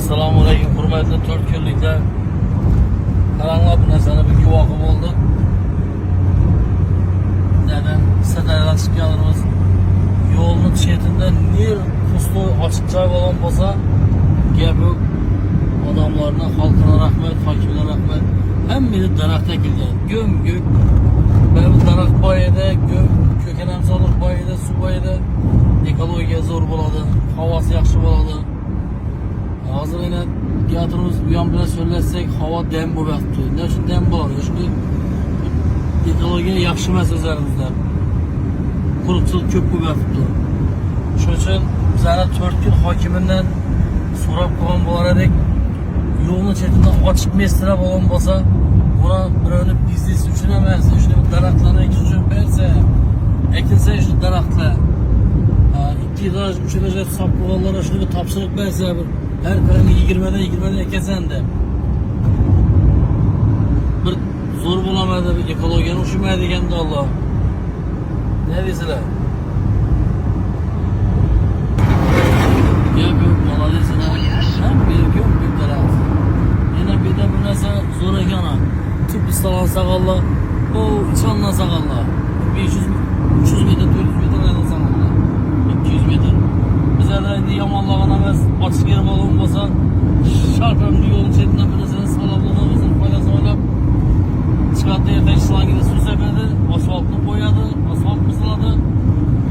Assalamualaikum hurmatli to'rt kunliklar. Qaranglar, bu narsani bir guvohi bo'ldik. Neden Sirdaryodan chiqqanimiz yo'lning chetida ner pustoy ochiq joy bo'lgan bo'lsa, gap yo'q. Odamlarga, xalqqa rahmat, hokimlarga rahmat. Hammasi daraxt ekilgan. Göm-gök. Bu daraxt boyida, ko'kanam soliq boyida, suv boyida ekologiya zo'r bo'ladi, havosi yaxshi bo'ladi. Hozir yana teatrimiz bu yon bilan so'zlasak, havo dam bo'lyapti. Nima uchun dam bo'ladi? Chunki ekologiya yaxshi emas o'zlarimizda. Quruqchilik ko'p bo'lyapti. Shuning uchun bizlar 4 kun hokimidan so'rab qo'ygan bo'lar edik. Yo'lni chetidan ochiq mesra bo'lgan bo'lsa, buni birovni biznes uchun emas, shu daraxtlarni ekish uchun bersa, ekilsa shu daraxtlar 2 etaj, 3 etaj sapqo'g'onlarga shuni bir topshiriq bersa, her birini 20'den ekasan deb. Bir zo'r bo'lmadi, bir ekologiyani ushmaydi deganda Allah. Ne deysizlar? Gap yo'q, oladisizlar. Ham berib yo'q bu taraf. Yana bir de bu narsa zo'r ekan. Tüp istalan sağallar, o içandan sağallar. 500 300 metre, 400 metre aydan sağallar. 200 metre. Bizlerdə indi yamanlağına emas, açıq yer balon bolsa, şarkımlı yolun çetindən bir nəsəni sıqalablıqımızın faydasını oylab, çıxartdı yerdən şılangida su səpədi, asfaltını boyadı, asfalt mısıladı.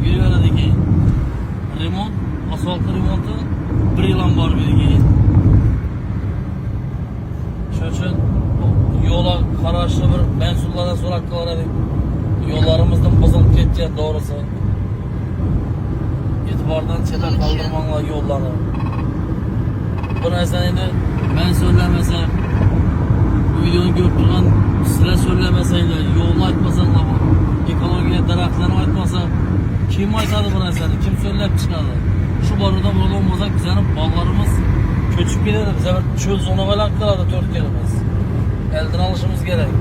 Geri verədi ki, remont, asfaltlı remontu bir yılan var bir ki. Şöyle için yola kararışlı bir mensullardan sorak kalar edik. Yollarımızdan bozulup ketken doğrusu. Etibardan çete kaldırmanla yolları. Bu nedenle ben söylemesem, bu videonu görüp duran sizler söylemeseyler, yolunu açmasanlar, ekologiye daraxtlarını açmasa, kim aytadı bu nedenle, kim söyleyip çıkardı? Şu barıda burada olmasak bizim bağlarımız köçüp gider, bize çöl zonu falan kaldı 4 kelimiz. Elden alışımız gerek.